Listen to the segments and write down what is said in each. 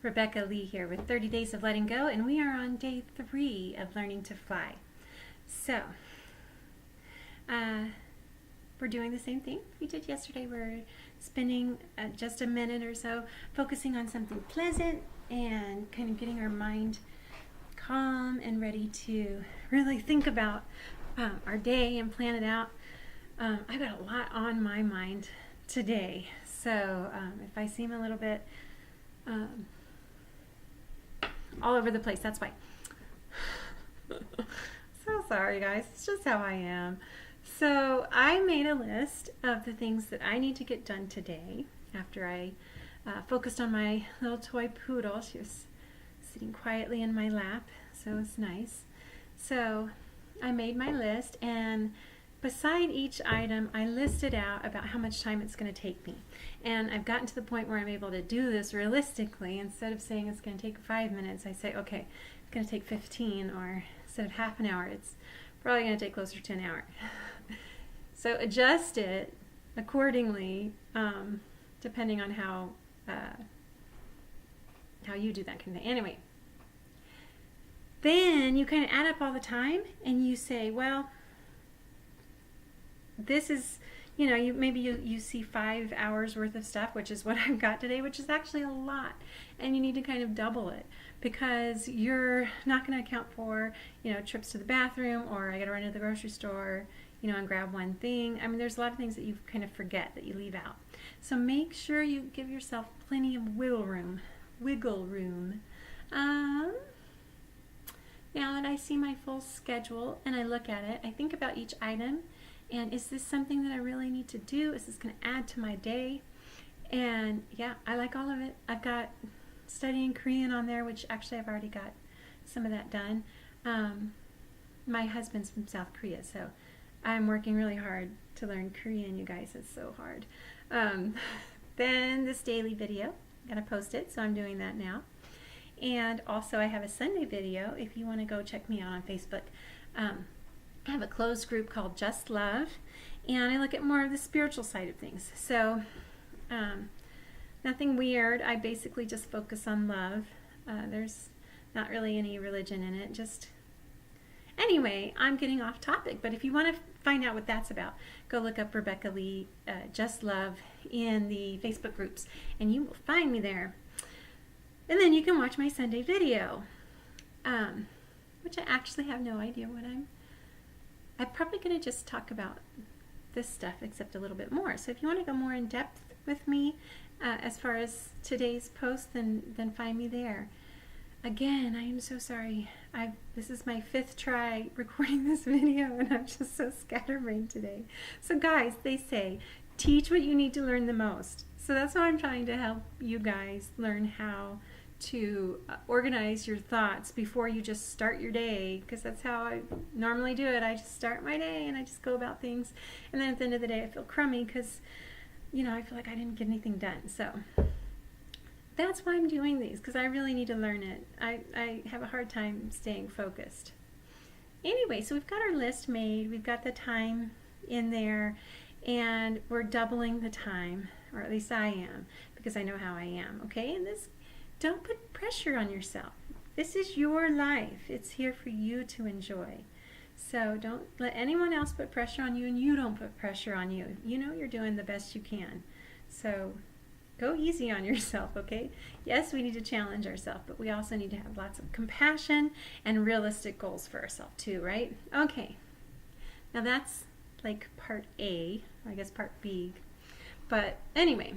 Rebecca Lee here with 30 Days of Letting Go, and we are on day 3 of learning to fly. So, we're doing the same thing we did yesterday. We're spending just a minute or so focusing on something pleasant and kind of getting our mind calm and ready to really think about our day and plan it out. I've got a lot on my mind today, so if I seem a little bit all over the place, that's why. So sorry, guys. It's just how I am. So I made a list of the things that I need to get done today after I focused on my little toy poodle. She was sitting quietly in my lap, so it's nice. So I made my list, and beside each item, I listed out about how much time it's going to take me. And I've gotten to the point where I'm able to do this realistically. Instead of saying it's going to take 5 minutes, I say, okay, it's going to take 15, or instead of half an hour, it's probably going to take closer to an hour. So adjust it accordingly, depending on how you do that kind of thing. Anyway, then you kind of add up all the time, and you say, well, this is, maybe you see 5 hours worth of stuff, which is what I've got today, which is actually a lot. And you need to kind of double it, because you're not going to account for, trips to the bathroom, or I got to run to the grocery store, and grab one thing. I mean, there's a lot of things that you kind of forget, that you leave out. So make sure you give yourself plenty of wiggle room. Now that I see my full schedule and I look at it, I think about each item. And is this something that I really need to do? Is this going to add to my day? And yeah, I like all of it. I've got studying Korean on there, which actually I've already got some of that done. My husband's from South Korea, so I'm working really hard to learn Korean, you guys. It's so hard. Then this daily video, I'm going to post it, so I'm doing that now. And also I have a Sunday video if you want to go check me out on Facebook. I have a closed group called Just Love, and I look at more of the spiritual side of things. So nothing weird. I basically just focus on love. There's not really any religion in it. Anyway, I'm getting off topic, but if you want to find out what that's about, go look up Rebecca Lee, Just Love, in the Facebook groups, and you will find me there. And then you can watch my Sunday video, which I actually have no idea what I'm probably going to just talk about this stuff, except a little bit more. So if you want to go more in depth with me as far as today's post, then find me there. Again, I am so sorry. This is my 5th try recording this video, and I'm just so scatterbrained today. So guys, they say, teach what you need to learn the most. So that's how I'm trying to help you guys learn how to organize your thoughts before you just start your day, because that's how I normally do it. I just start my day and I just go about things, and then at the end of the day I feel crummy because I feel like I didn't get anything done. So that's why I'm doing these, because I really need to learn it. I have a hard time staying focused. Anyway, so we've got our list made, we've got the time in there, and we're doubling the time, or at least I am, because I know how I am. Okay, and don't put pressure on yourself. This is your life. It's here for you to enjoy. So don't let anyone else put pressure on you, and you don't put pressure on you. You're doing the best you can. So go easy on yourself, okay? Yes, we need to challenge ourselves, but we also need to have lots of compassion and realistic goals for ourselves too, right? Okay. Now that's like part A, or I guess part B. But anyway,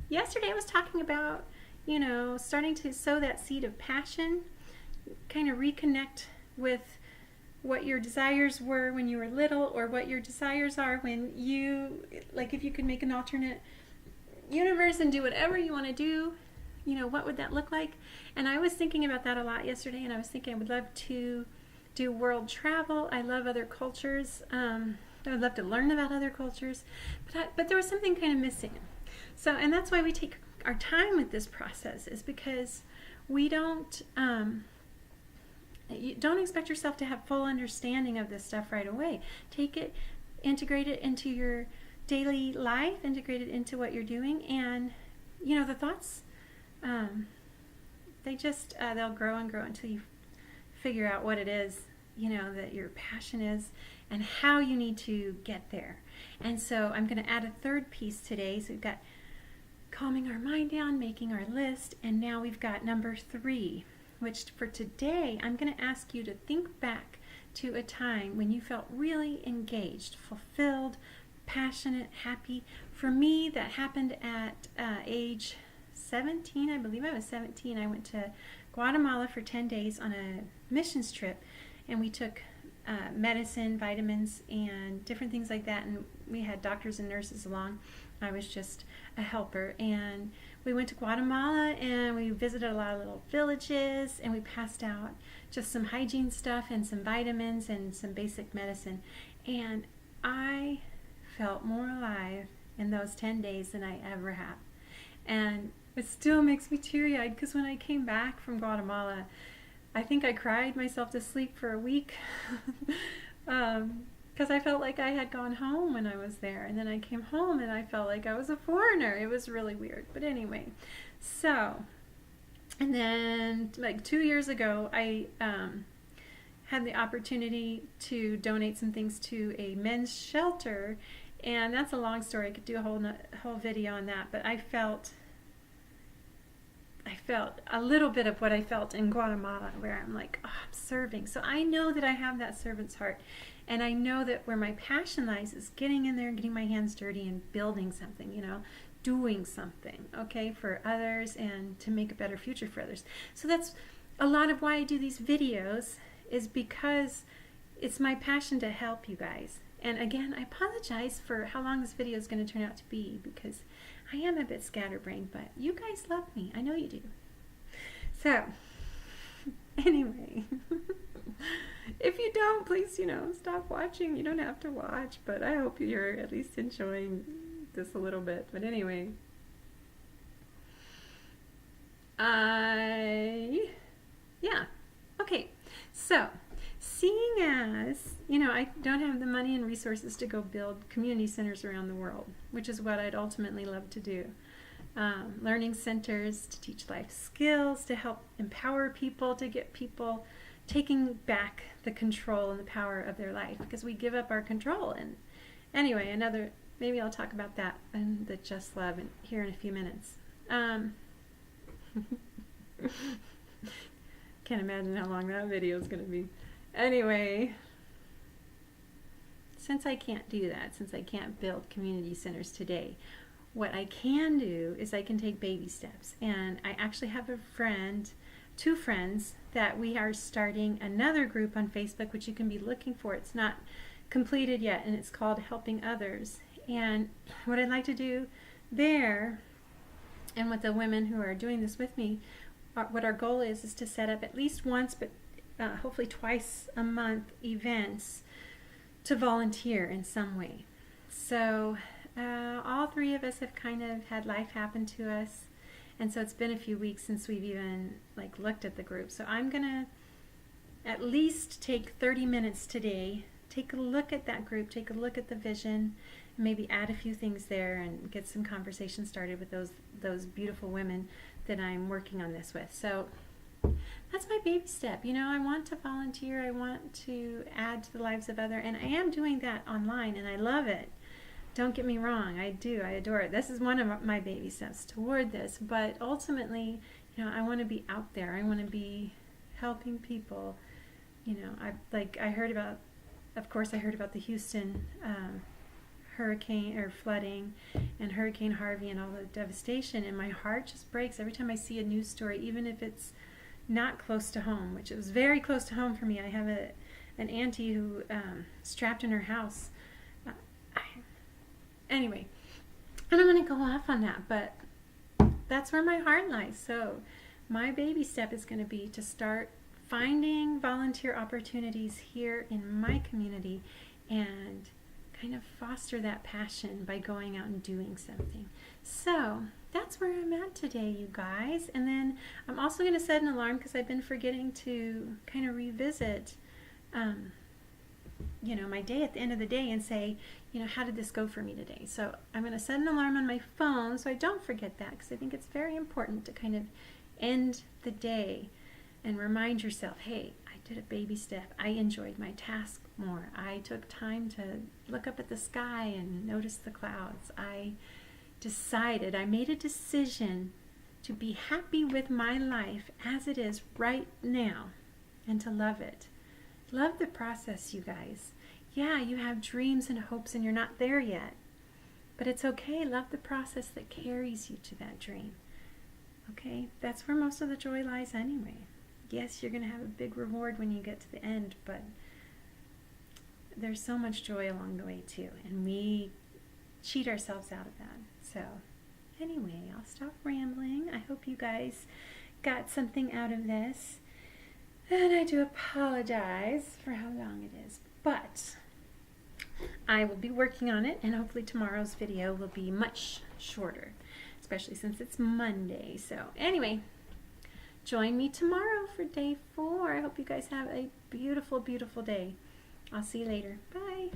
yesterday I was talking about, starting to sow that seed of passion, kind of reconnect with what your desires were when you were little, or what your desires are when if you could make an alternate universe and do whatever you want to do, what would that look like? And I was thinking about that a lot yesterday, and I was thinking I would love to do world travel. I love other cultures. I would love to learn about other cultures, but there was something kind of missing. So, and that's why we take our time with this process, is because we don't expect yourself to have full understanding of this stuff right away. Take it, integrate it into your daily life, integrate it into what you're doing, and the thoughts they just, they'll grow and grow until you figure out what it is, that your passion is and how you need to get there. And so I'm going to add a third piece today. So we've got calming our mind down, making our list, and now we've got number 3, which for today, I'm going to ask you to think back to a time when you felt really engaged, fulfilled, passionate, happy. For me, that happened at age 17. I believe I was 17. I went to Guatemala for 10 days on a missions trip, and we took medicine, vitamins, and different things like that, and we had doctors and nurses along. I was just a helper, and we went to Guatemala and we visited a lot of little villages, and we passed out just some hygiene stuff and some vitamins and some basic medicine, and I felt more alive in those 10 days than I ever have. And it still makes me teary-eyed because when I came back from Guatemala, I think I cried myself to sleep for a week because I felt like I had gone home when I was there. And then I came home and I felt like I was a foreigner. It was really weird. But anyway, so, and then like 2 years ago, I had the opportunity to donate some things to a men's shelter. And that's a long story. I could do a whole video on that. But I felt a little bit of what I felt in Guatemala, where I'm like, oh, I'm serving. So I know that I have that servant's heart. And I know that where my passion lies is getting in there and getting my hands dirty and building something, doing something, okay, for others and to make a better future for others. So that's a lot of why I do these videos, is because it's my passion to help you guys. And again, I apologize for how long this video is going to turn out to be, because I am a bit scatterbrained, but you guys love me. I know you do. So, anyway, if you don't, please, stop watching. You don't have to watch, but I hope you're at least enjoying this a little bit. But anyway, okay. So, seeing as, I don't have the money and resources to go build community centers around the world, which is what I'd ultimately love to do. Learning centers to teach life skills, to help empower people, to get people taking back the control and the power of their life, because we give up our control. And anyway, maybe I'll talk about that in the Just Love here in a few minutes. Can't imagine how long that video is going to be. Anyway, since I can't do that, since I can't build community centers today, what I can do is I can take baby steps. And I actually have two friends, that we are starting another group on Facebook, which you can be looking for. It's not completed yet, and it's called Helping Others. And what I'd like to do there, and with the women who are doing this with me, what our goal is to set up at least once, but hopefully twice a month, events to volunteer in some way. So all 3 of us have kind of had life happen to us, and so it's been a few weeks since we've even looked at the group. So I'm gonna at least take 30 minutes today, take a look at that group, take a look at the vision, and maybe add a few things there and get some conversation started with those beautiful women that I'm working on this with. So that's my baby step. I want to volunteer. I want to add to the lives of others, and I am doing that online, and I love it. Don't get me wrong, I do. I adore it. This is one of my baby steps toward this, but ultimately, I want to be out there. I want to be helping people. I heard about the Houston hurricane or flooding and Hurricane Harvey and all the devastation, and my heart just breaks every time I see a news story, even if it's not close to home, which it was very close to home for me. I have an auntie who is trapped in her house. Anyway, I don't want to go off on that, but that's where my heart lies. So my baby step is going to be to start finding volunteer opportunities here in my community and kind of foster that passion by going out and doing something. So that's where I'm at today, you guys. And then I'm also going to set an alarm, because I've been forgetting to kind of revisit my day at the end of the day and say, how did this go for me today? So I'm going to set an alarm on my phone so I don't forget that, because I think it's very important to kind of end the day and remind yourself, hey, I did a baby step. I enjoyed my task more. I took time to look up at the sky and notice the clouds. I made a decision to be happy with my life as it is right now and to love it. Love the process, you guys. Yeah, you have dreams and hopes and you're not there yet, but it's okay. Love the process that carries you to that dream. Okay, that's where most of the joy lies anyway. Yes, you're going to have a big reward when you get to the end, but there's so much joy along the way too, and we cheat ourselves out of that. So anyway, I'll stop rambling. I hope you guys got something out of this, and I do apologize for how long it is, but I will be working on it, and hopefully tomorrow's video will be much shorter, especially since it's Monday. So anyway, join me tomorrow for day 4. I hope you guys have a beautiful, beautiful day. I'll see you later. Bye.